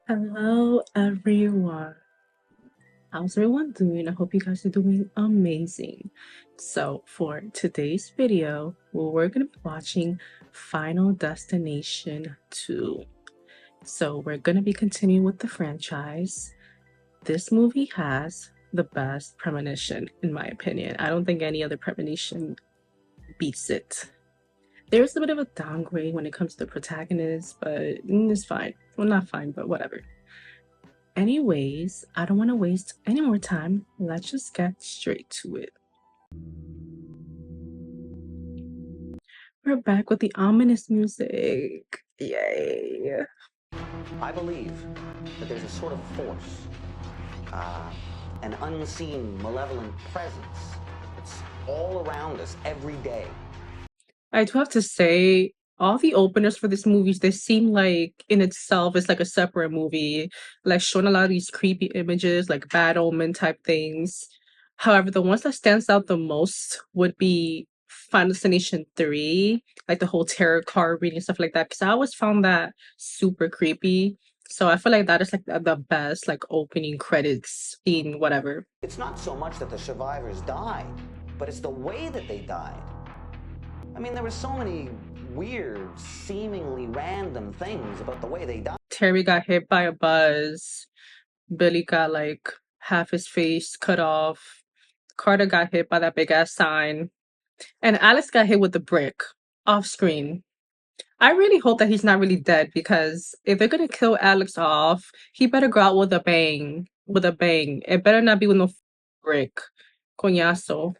Hello, everyone. How's everyone doing? I hope you guys are doing amazing. So, for today's video, we're going to be watching Final Destination 2. So, we're going to be continuing with the franchise. This movie has the best premonition, in my opinion. I don't think any other premonition beats it. There's a bit of a downgrade when it comes to the protagonist, but it's fine. Well, not fine, but whatever. Anyways, I don't want to waste any more time. Let's just get straight to it. We're back with the ominous music. Yay. I believe that there's a sort of force, an unseen, malevolent presence that's all around us every day. I do have to say, all the openers for these movies, they seem like in itself it's like a separate movie, like showing a lot of these creepy images, like bad omen type things. However, the ones that stands out the most would be Final Destination 3, like the whole tarot card reading stuff like that, because I always found that super creepy. So I feel like that is like the best like opening credits scene, whatever. It's not so much that the survivors died, but it's the way that they died. I mean, there were so many weird, seemingly random things about the way they died. Terry got hit by a bus. Billy got like half his face cut off. Carter got hit by that big ass sign. And Alex got hit with the brick off screen. I really hope that he's not really dead, because if they're gonna kill Alex off, he better go out with a bang. With a bang. It better not be with no brick. Coñazo.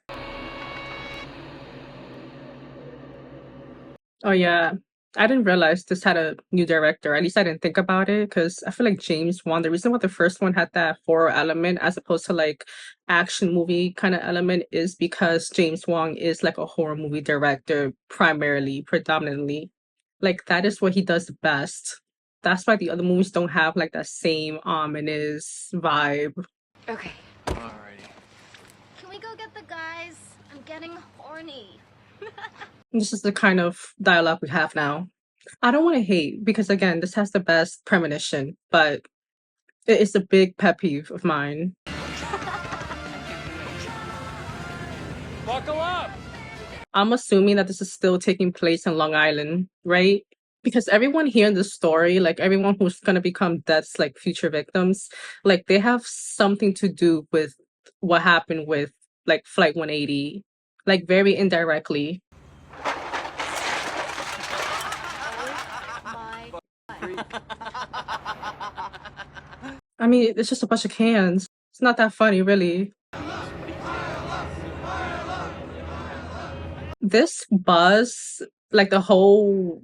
Oh yeah, I didn't realize this had a new director. At least I didn't think about it, because I feel like James Wan, the reason why the first one had that horror element as opposed to like action movie kind of element is because James Wan is like a horror movie director primarily, predominantly. Like that is what he does best. That's why the other movies don't have like that same ominous vibe. Okay. Alrighty. Can we go get the guys? I'm getting horny. This is the kind of dialogue we have now. I don't want to hate, because again, this has the best premonition, but it is a big pet peeve of mine. Buckle up! I'm assuming that this is still taking place in Long Island, right? Because everyone here in the story, like everyone who's gonna become death's like future victims, like they have something to do with what happened with like Flight 180, like very indirectly. I mean, it's just a bunch of cans. It's not that funny, really. This bus, like the whole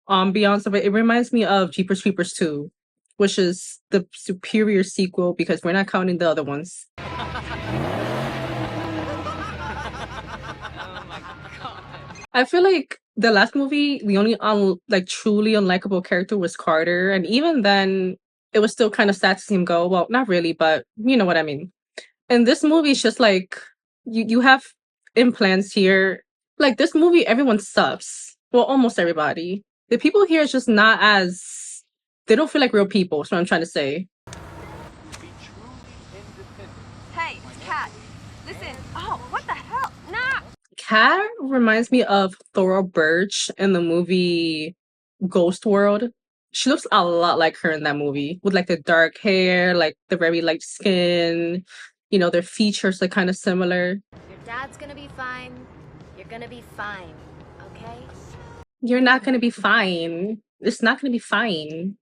ambiance of it, it reminds me of Jeepers Creepers 2, which is the superior sequel because we're not counting the other ones. Oh my god. I feel like the last movie, the only like truly unlikable character was Carter, and even then, it was still kind of sad to see him go. Well, not really, but you know what I mean. And this movie is just like you have implants here. Like this movie, everyone sucks. Well, almost everybody. The people here is just not as, they don't feel like real people. That's what I'm trying to say. Be truly independent. Hey, it's Kat. Listen. Oh, what the hell? Nah. Kat reminds me of Thora Birch in the movie Ghost World. She looks a lot like her in that movie, with like the dark hair, like the very light skin. You know, their features are kind of similar. Your dad's gonna be fine. You're gonna be fine. Okay? You're not gonna be fine. It's not gonna be fine.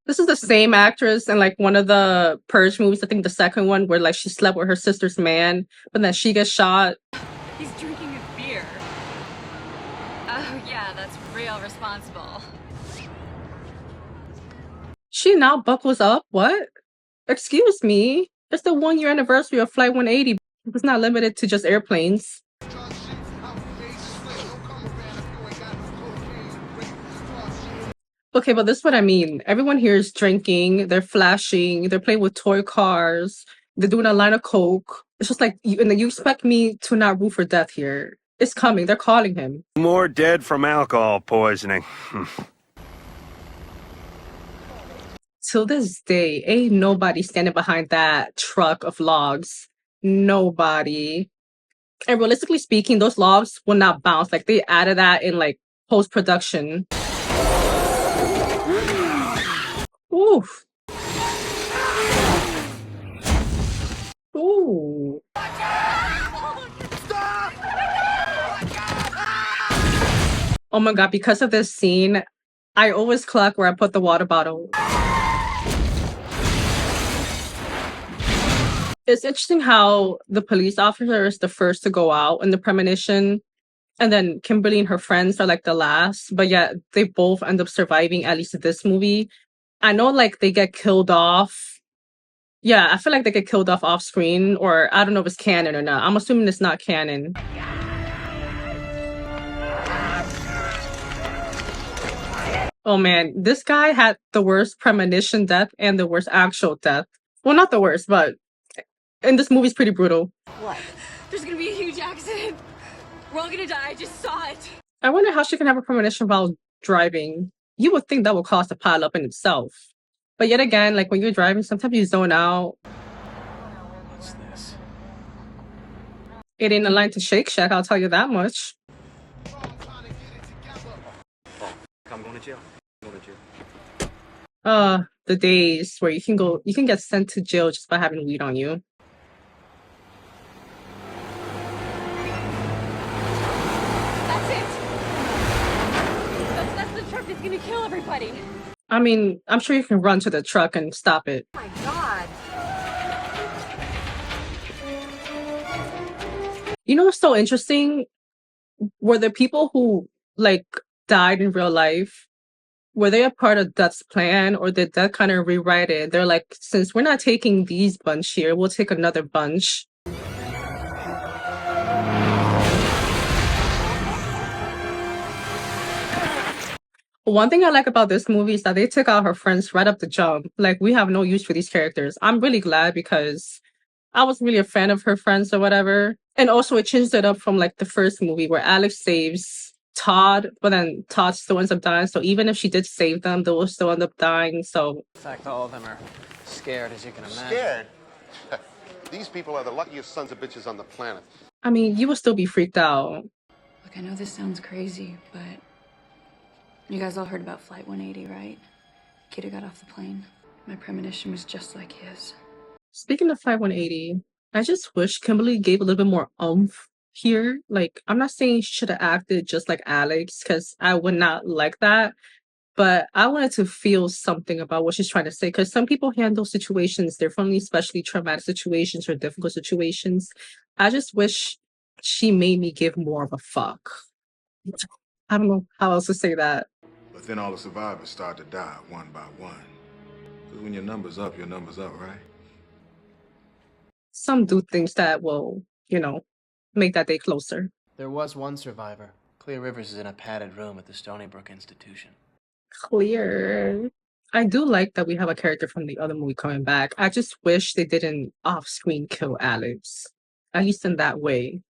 This is the same actress in like one of the Purge movies, I think the second one, where like she slept with her sister's man, but then she gets shot. He's drinking a beer. Oh yeah, that's real responsible. She now buckles up? What? Excuse me? It's the 1-year anniversary of Flight 180. It's not limited to just airplanes. Okay, but this is what I mean. Everyone here is drinking, they're flashing, they're playing with toy cars, they're doing a line of coke. It's just like, and then you expect me to not root for death here. It's coming. They're calling him. More dead from alcohol poisoning. Till this day, ain't nobody standing behind that truck of logs. Nobody. And realistically speaking, those logs will not bounce. Like, they added that in like post-production. Oof. Ooh. Oh my god, because of this scene, I always clock where I put the water bottle. It's interesting how the police officer is the first to go out in the premonition, and then Kimberly and her friends are like the last, but yet they both end up surviving, at least in this movie. I know like they get killed off. Yeah, I feel like they get killed off screen, or I don't know if it's canon or not. I'm assuming it's not canon. Oh man, this guy had the worst premonition death and the worst actual death. Well, not the worst, but and this movie's pretty brutal. What? There's gonna be a huge accident. We're all gonna die. I just saw it. I wonder how she can have a premonition while driving. You would think that would cause a pile up in itself. But yet again, like when you're driving, sometimes you zone out. What's this? It ain't a line to Shake Shack, I'll tell you that much. I'm going to jail. I'm going to jail. The days where you can get sent to jail just by having weed on you. That's it. That's the truck that's gonna kill everybody. I mean, I'm sure you can run to the truck and stop it. Oh my god. You know what's so interesting? Were the people who like died in real life, were they a part of Death's plan, or did Death kind of rewrite it? They're like, since we're not taking these bunch here, we'll take another bunch. One thing I like about this movie is that they took out her friends right up the jump. Like, we have no use for these characters. I'm really glad because I was really a fan of her friends or whatever. And also it changed it up from like the first movie where Alex saves Todd, but then Todd still ends up dying. So even if she did save them, they will still end up dying. So In fact, all of them are scared, as you can imagine. Scared? These people are the luckiest sons of bitches on the planet. I mean, you will still be freaked out. Look, I know this sounds crazy, but you guys all heard about Flight 180, right? The kid who got off the plane. My premonition was just like his. Speaking of Flight 180, I just wish Kimberly gave a little bit more oomph here. Like, I'm not saying she should have acted just like Alex, because I would not like that. But I wanted to feel something about what she's trying to say, because some people handle situations differently, especially traumatic situations or difficult situations. I just wish she made me give more of a fuck. I don't know how else to say that. But then all the survivors start to die one by one. Because when your number's up, right? Some do things that will, make that day closer. There was one survivor. Clear Rivers is in a padded room at the Stony Brook Institution. Clear. I do like that we have a character from the other movie coming back. I just wish they didn't off-screen kill Alex, at least in that way.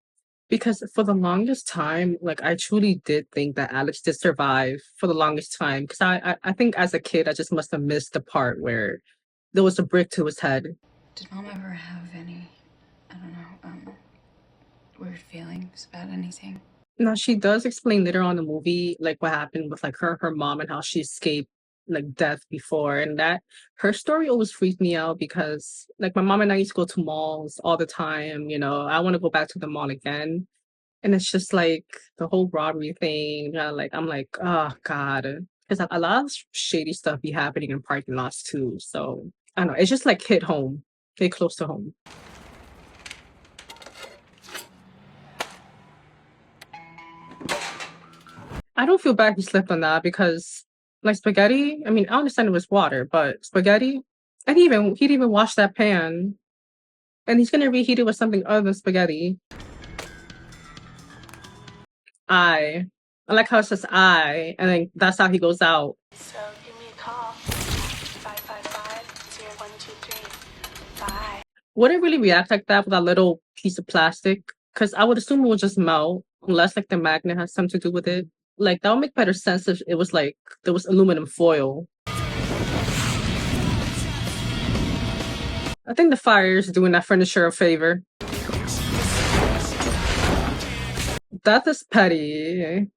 Because for the longest time, like, I truly did think that Alex did survive for the longest time. Because I think as a kid, I just must have missed the part where there was a brick to his head. Did Mom ever have any, I don't know, weird feelings about anything? Now, she does explain later on in the movie, like, what happened with, like, her mom and how she escaped, like, death before. And that, her story always freaked me out because, like, my mom and I used to go to malls all the time, I want to go back to the mall again. And it's just, like, the whole robbery thing, like, I'm like, oh, God. Because a lot of shady stuff be happening in parking lots, too. So, I don't know. It's just, like, hit home. Hit close to home. I don't feel bad he slipped on that because, like, spaghetti, I mean, I understand it was water, but spaghetti, and he'd even wash that pan, and he's gonna reheat it with something other than spaghetti. I like how it says I, and then that's how he goes out. So give me a call, 555-0123. Bye. Wouldn't really react like that with a little piece of plastic, because I would assume it would just melt. unless like the magnet has something to do with it. Like that would make better sense if it was like there was aluminum foil. I think the fire is doing that furniture a favor. That is petty.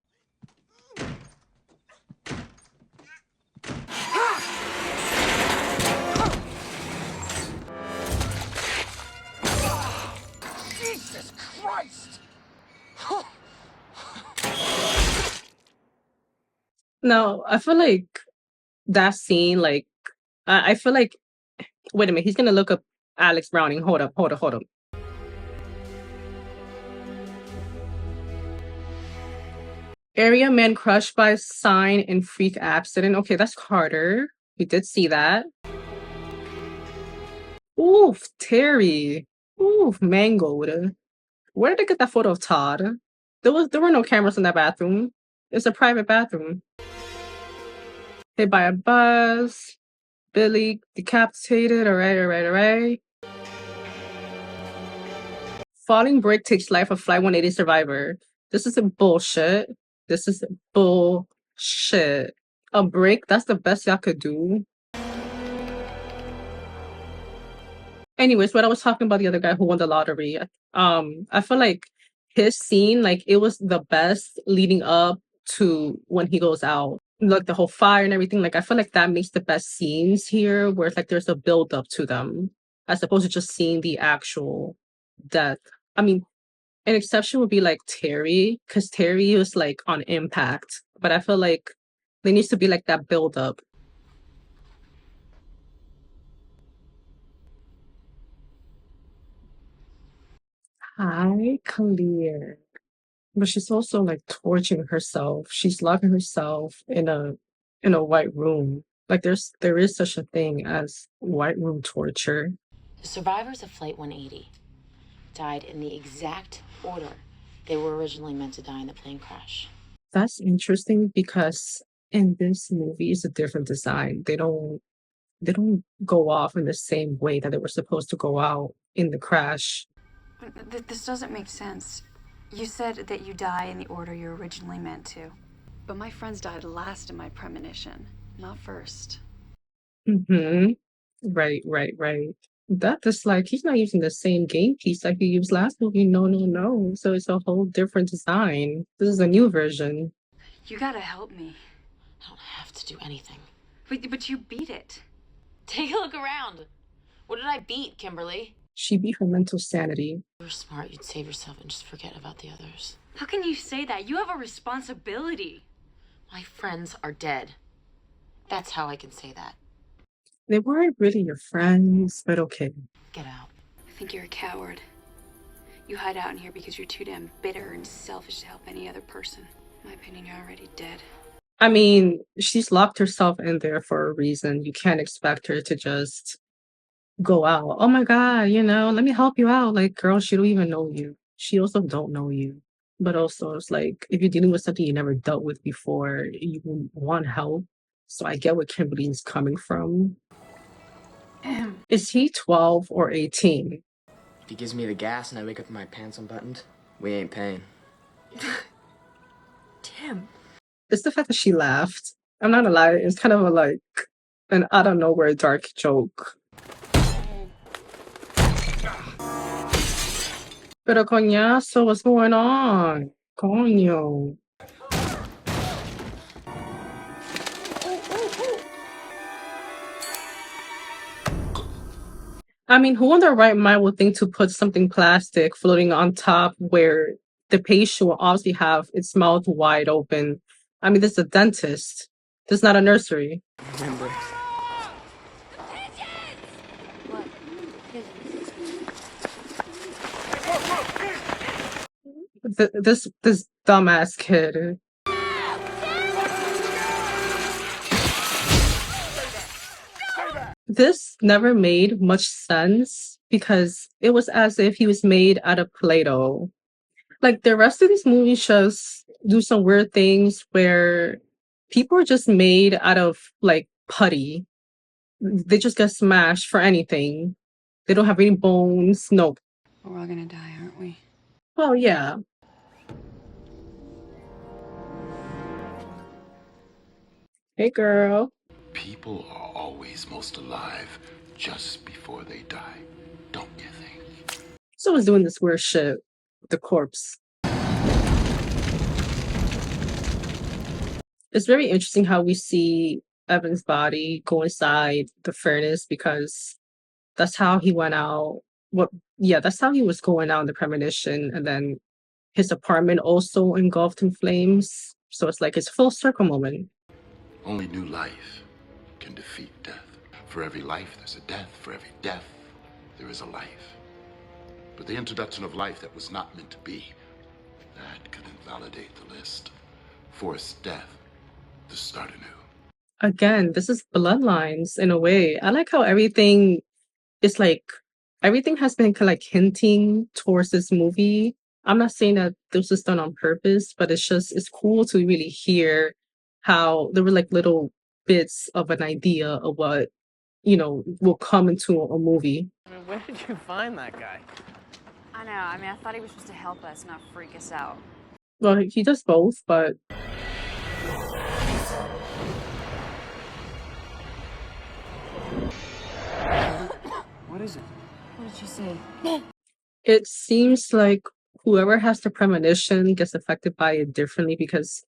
Jesus Christ! No, I feel like that scene, like I feel like wait a minute, he's gonna look up Alex Browning. Hold up. Area man crushed by sign in freak accident. Okay, that's Carter. We did see that. Oof, Terry. Oof, mangled. Where did they get that photo of Todd? There were no cameras in that bathroom. It's a private bathroom. Hit by a bus. Billy decapitated. All right. Falling brick takes life of Flight 180 survivor. This is a bullshit. This is bullshit. A brick? That's the best y'all could do. Anyways, what I was talking about the other guy who won the lottery. I feel like his scene, like it was the best leading up to when he goes out. Like the whole fire and everything. Like I feel like that makes the best scenes here, where it's like there's a build up to them, as opposed to just seeing the actual death. I mean, an exception would be like Terry, because Terry was like on impact. But I feel like there needs to be like that build up. Hi, Clear. But she's also like torturing herself. She's locking herself in a white room. Like there is such a thing as white room torture. The survivors of Flight 180 died in the exact order they were originally meant to die in the plane crash. That's interesting because in this movie it's a different design. They don't go off in the same way that they were supposed to go out in the crash. This doesn't make sense. You said that you die in the order you're originally meant to. But my friends died last in my premonition, not first. Mm-hmm. Right. That is like he's not using the same game piece like he used last movie. No. So it's a whole different design. This is a new version. You gotta help me. I don't have to do anything. But you beat it. Take a look around. What did I beat, Kimberly? She beat her mental sanity. If you were smart, you'd save yourself and just forget about the others. How can you say that? You have a responsibility. My friends are dead. That's how I can say that. They weren't really your friends, but okay. Get out. I think you're a coward. You hide out in here because you're too damn bitter and selfish to help any other person. In my opinion, you're already dead. I mean, she's locked herself in there for a reason. You can't expect her to just go out. Oh my God, let me help you out. Like, girl, she don't even know you. She also don't know you. But also, it's like, if you're dealing with something you never dealt with before, you want help. So I get where Kimberly's coming from. Is he 12 or 18? If he gives me the gas and I wake up with my pants unbuttoned, we ain't paying. Tim. It's the fact that she laughed. I'm not gonna lie, it's kind of an out of nowhere dark joke. Pero coñazo, what's going on? Coño. I mean, who in their right mind would think to put something plastic floating on top where the patient will obviously have its mouth wide open? I mean, this is a dentist. This is not a nursery. Remember. This dumbass kid. This never made much sense because it was as if he was made out of Play-Doh. Like the rest of these movies just do some weird things where people are just made out of like putty. They just get smashed for anything. They don't have any bones. Nope. We're all gonna die, aren't we? Well, yeah. Hey, girl. People are always most alive just before they die, don't you think? Someone's doing this weird shit with the corpse. It's very interesting how we see Evan's body go inside the furnace because that's how he went out. What? Yeah, that's how he was going out in the premonition, and then his apartment also engulfed in flames. So it's like it's a full circle moment. Only new life can defeat death. For every life, there's a death. For every death, there is a life. But the introduction of life that was not meant to be, that could invalidate the list. Force death to start anew. Again, this is bloodlines in a way. I like how everything is like everything has been kind of like hinting towards this movie. I'm not saying that this was done on purpose, but it's cool to really hear how there were like little bits of an idea of what will come into a movie. I mean, where did you find that guy? I know. I mean, I thought he was supposed to help us, not freak us out. Well, he does both, but What is it? What did you say? it seems like whoever has the premonition gets affected by it differently because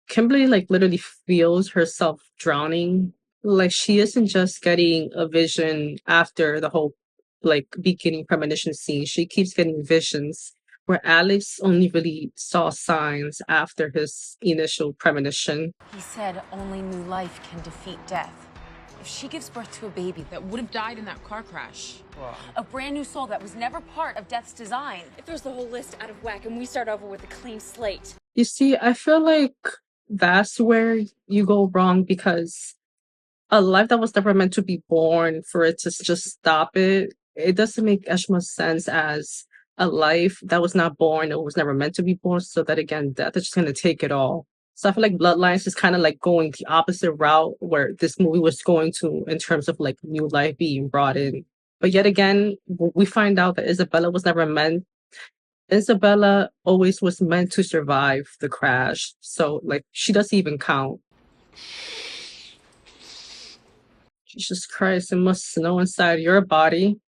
Kimberly like literally feels herself drowning. Like she isn't just getting a vision after the whole like beginning premonition scene. She keeps getting visions where Alex only really saw signs after his initial premonition. He said only new life can defeat death. If she gives birth to a baby that would have died in that car crash, a brand new soul that was never part of death's design. It throws the whole list out of whack and we start over with a clean slate. You see, I feel like that's where you go wrong because a life that was never meant to be born, for it to just stop it, it doesn't make as much sense as a life that was not born or was never meant to be born. So that again, death is just going to take it all. So I feel like Bloodlines is kind of like going the opposite route where this movie was going to in terms of like new life being brought in. But yet again, we find out that Isabella always was meant to survive the crash. So like she doesn't even count. Jesus Christ, it must snow inside your body.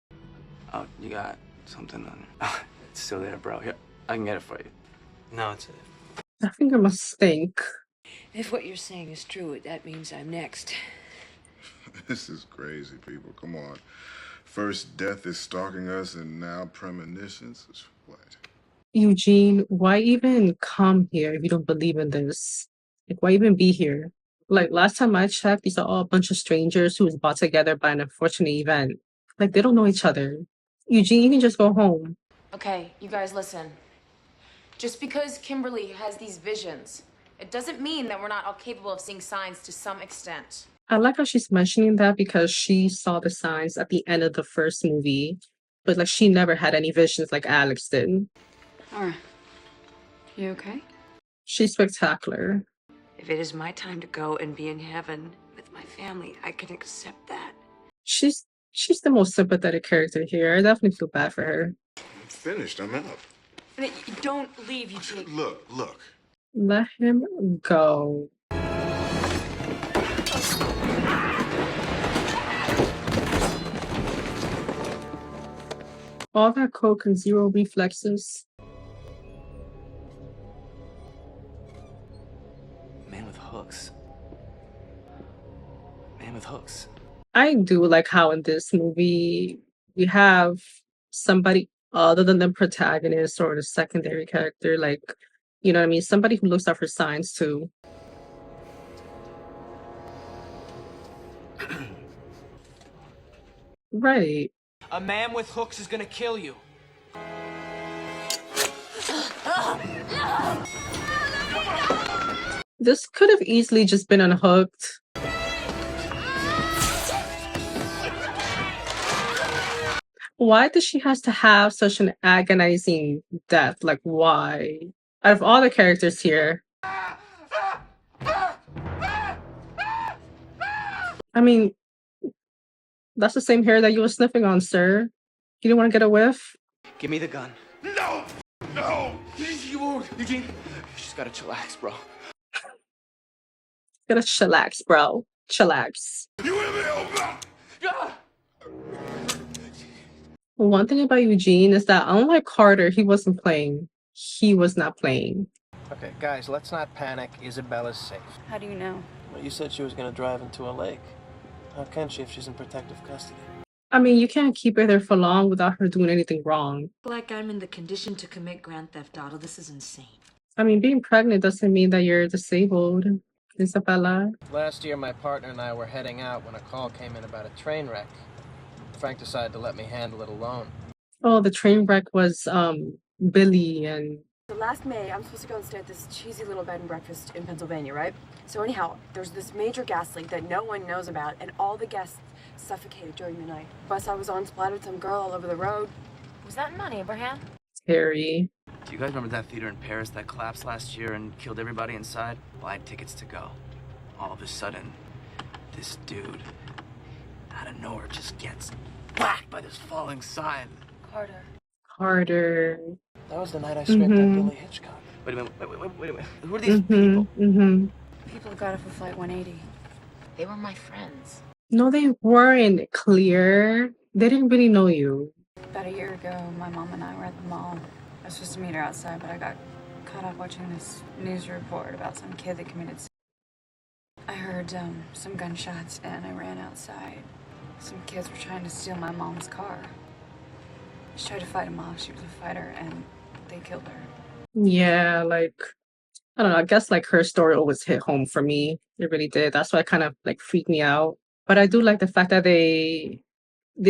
Oh, you got something on it. It's still there, bro. Here, I can get it for you. No, it's it. That finger must stink. If what you're saying is true, that means I'm next. This is crazy, people. Come on. First death is stalking us, and now premonitions? What? Eugene, why even come here if you don't believe in this? Like, why even be here? Like, last time I checked, these are all a bunch of strangers who was brought together by an unfortunate event. Like, they don't know each other. Eugene, you can just go home. Okay, you guys listen. Just because Kimberly has these visions, it doesn't mean that we're not all capable of seeing signs to some extent. I like how she's mentioning that because she saw the signs at the end of the first movie, but like she never had any visions like Alex did. Alright. You okay? She's spectacular. If it is my time to go and be in heaven with my family, I can accept that. She's the most sympathetic character here. I definitely feel bad for her. I'm finished. I'm out. Don't leave, Eugene. Look. Let him go. All that coke and zero reflexes. Man with hooks. Man with hooks. I do like how in this movie we have somebody other than the protagonist or the secondary character, like, you know what I mean? Somebody who looks out for signs too. Right. A man with hooks is gonna kill you. This could have easily just been unhooked. Why does she has to have such an agonizing death? Like, why? Out of all the characters here. I mean, that's the same hair that you were sniffing on, sir. You didn't want to get a whiff? Give me the gun. No! No! You won't, Eugene. You just gotta chillax, bro. Gotta chillax, bro. Chillax. One thing about Eugene is that unlike Carter, he wasn't playing. He was not playing. Okay, guys, let's not panic. Isabella's safe. How do you know? Well, you said she was gonna drive into a lake. How can she if she's in protective custody? I mean, you can't keep her there for long without her doing anything wrong. Like I'm in the condition to commit grand theft auto. This is insane. I mean, being pregnant doesn't mean that you're disabled, Isabella. Last year, my partner and I were heading out when a call came in about a train wreck. Frank decided to let me handle it alone. Oh, the train wreck was Billy and... So last May, I'm supposed to go and stay at this cheesy little bed and breakfast in Pennsylvania, right? So anyhow, there's this major gas leak that no one knows about, and all the guests suffocated during the night. Bus I was on splattered some girl all over the road. Was that in Abraham? Terry. Do you guys remember that theater in Paris that collapsed last year and killed everybody inside? Well, I had tickets to go. All of a sudden, this dude, out of nowhere, just gets whacked by this falling sign. Carter. Carter. That was the night I scraped up Billy Hitchcock. Wait a minute, wait a minute. Who are these people? People got off of Flight 180. They were my friends. No, they weren't, Clear. They didn't really know you. About a year ago, my mom and I were at the mall. I was supposed to meet her outside, but I got caught up watching this news report about some kid that committed suicide. I heard some gunshots and I ran outside. Some kids were trying to steal my mom's car. She tried to fight them off. She was a fighter and they killed her. Yeah, like, I don't know. I guess like her story always hit home for me. It really did. That's why it kind of like freaked me out. But I do like the fact that they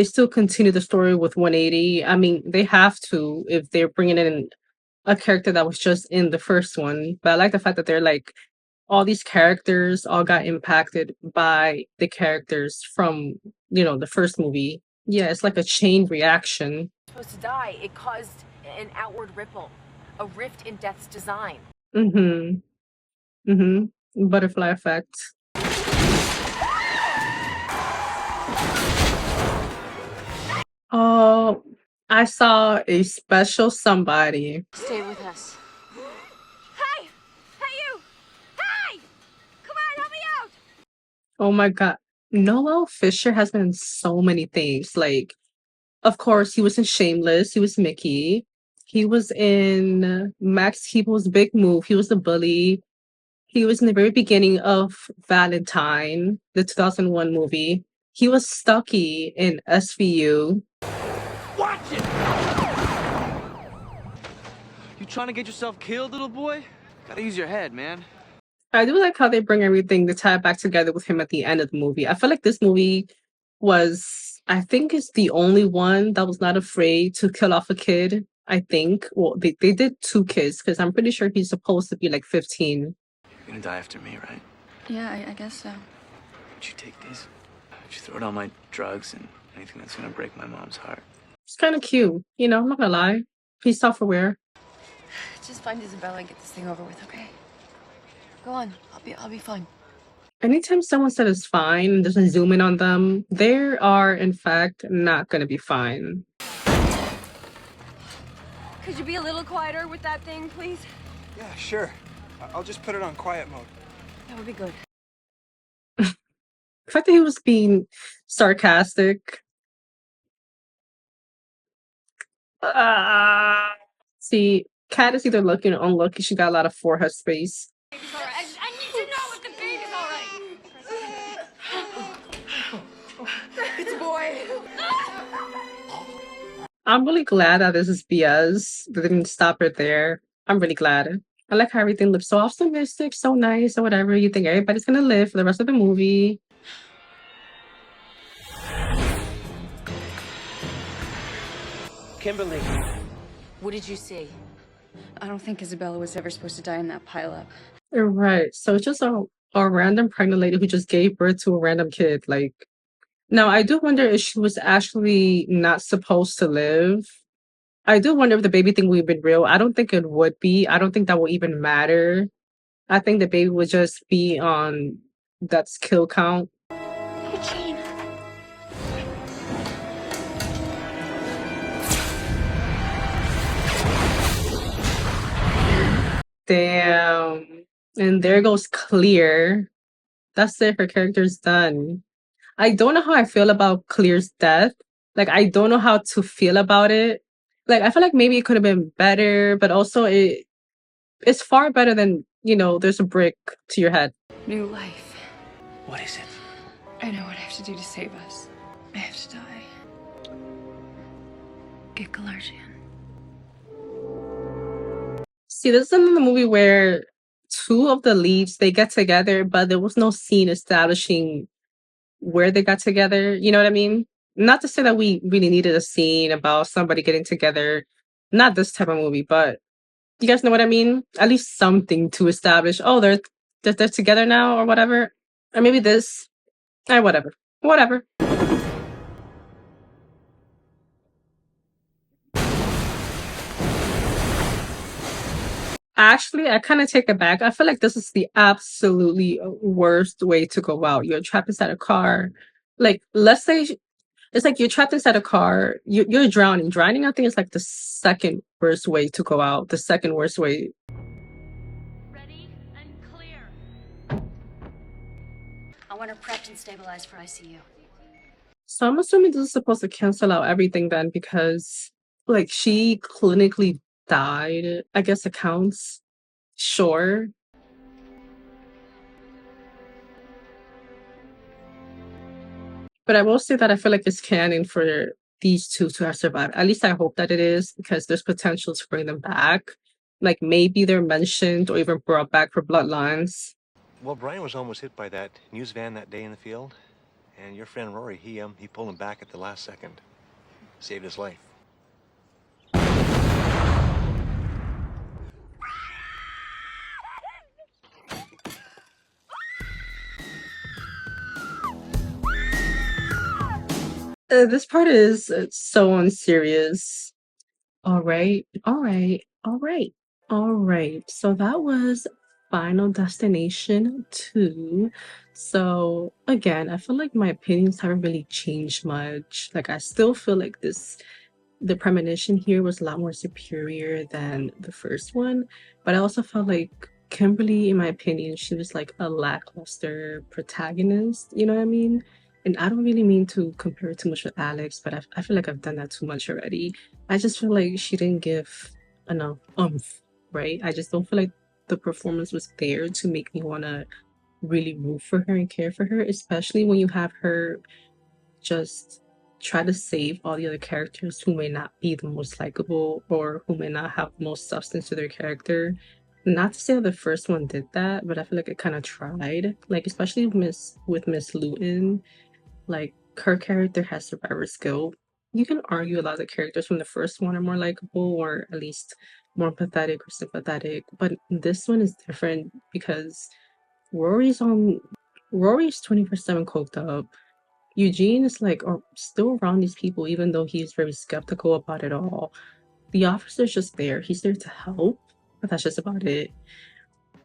still continue the story with 180. I mean, they have to if they're bringing in a character that was just in the first one. But I like the fact that they're like all these characters all got impacted by the characters from, you know, the first movie. Yeah, it's like a chain reaction. Supposed to die. It caused an outward ripple, a rift in Death's design. Butterfly effect. Oh, I saw a special somebody. Stay with us. Hey! Hey, you! Hey! Come on, help me out! Oh my God. Noel Fisher has been in so many things. Like, of course, he was in Shameless. He was Mickey. He was in Max Keeble's Big Move. He was the bully. He was in the very beginning of Valentine, the 2001 movie. He was Stucky in SVU. Watch it! You trying to get yourself killed, little boy? Gotta use your head, man. I do like how they bring everything to tie it back together with him at the end of the movie. I feel like this movie was, I think it's the only one that was not afraid to kill off a kid. I think. Well, they did 2 kids because I'm pretty sure he's supposed to be like 15. You're gonna die after me, right? Yeah, I guess so. Would you take these? Would you throw it on my drugs and anything that's gonna break my mom's heart? It's kind of cute. You know, I'm not gonna lie. He's self-aware. Just find Isabella and get this thing over with, okay? Go on. I'll be fine. Anytime someone said it's fine and doesn't zoom in on them, they are, in fact, not gonna be fine. Could you be a little quieter with that thing, please? Yeah, sure. I'll just put it on quiet mode. That would be good. The fact that he was being sarcastic. See, Kat is either lucky or unlucky. She got a lot of forehead space. I need to know if the baby's all right. It's a boy. I'm really glad that this is BS. They didn't stop it there. I'm really glad. I like how everything looks so optimistic, so nice, or whatever. You think everybody's gonna live for the rest of the movie. Kimberly. What did you see? I don't think Isabella was ever supposed to die in that pileup. Right. So it's just a random pregnant lady who just gave birth to a random kid. Like, now I do wonder if she was actually not supposed to live. I do wonder if the baby thing would have been real. I don't think it would be. I don't think that would even matter. I think the baby would just be on that's kill count. Eugene. Damn. And there goes Clear. That's it. Her character's done. I don't know how I feel about Clear's death. Like, I don't know how to feel about it. Like, I feel like maybe it could have been better, but also it's far better than, there's a brick to your head. New life. What is it? I know what I have to do to save us. I have to die. Get Galartian. See, this is another movie where two of the leads, they get together, but there was no scene establishing where they got together. You know what I mean? Not to say that we really needed a scene about somebody getting together. Not this type of movie, but you guys know what I mean? At least something to establish. Oh, they're together now or whatever. Or maybe this. Whatever. Whatever. Actually, I kind of take it back. I feel like this is the absolutely worst way to go out. You're trapped inside a car. Like, let's say it's like you're trapped inside a car. You're drowning. Drowning, I think, is like the second worst way to go out. The second worst way. I want her prepped and stabilized for ICU. So I'm assuming this is supposed to cancel out everything then because, like, she clinically died. I guess it counts. Sure. But I will say that I feel like it's canon for these two to have survived. At least I hope that it is because there's potential to bring them back. Like maybe they're mentioned or even brought back for Bloodlines. Well, Brian was almost hit by that news van that day in the field, and your friend Rory, he pulled him back at the last second, saved his life. This part is so unserious. All right, all right, all right, all right. So that was Final Destination 2. So again, I feel like my opinions haven't really changed much. Like I still feel like the premonition here was a lot more superior than the first one, but I also felt like Kimberly, in my opinion, she was like a lackluster protagonist, you know what I mean? And I don't really mean to compare it too much with Alex, but I feel like I've done that too much already. I just feel like she didn't give enough oomph, right? I just don't feel like the performance was there to make me want to really root for her and care for her, especially when you have her just try to save all the other characters who may not be the most likable or who may not have the most substance to their character. Not to say that the first one did that, but I feel like it kind of tried. Like especially with Miss Luton, like her character has survivor skill. You can argue a lot of the characters from the first one are more likable or at least more empathetic or sympathetic, but this one is different because Rory's 24/7 coked up. Eugene is like still around these people even though he's very skeptical about it all. The officer's just there. He's there to help, but that's just about it.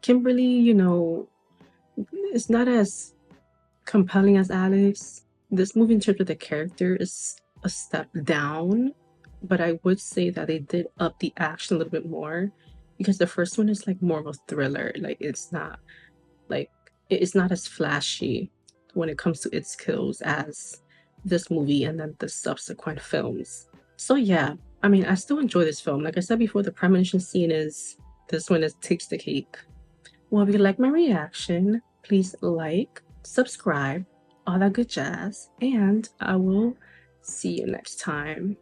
Kimberly, is not as compelling as Alex. This movie in terms of the character is a step down, but I would say that they did up the action a little bit more because the first one is like more of a thriller. Like it's not as flashy when it comes to its kills as this movie and then the subsequent films. So yeah, I mean, I still enjoy this film. Like I said before, the premonition scene takes the cake. Well, if you like my reaction, please like, subscribe, all that good jazz, and I will see you next time.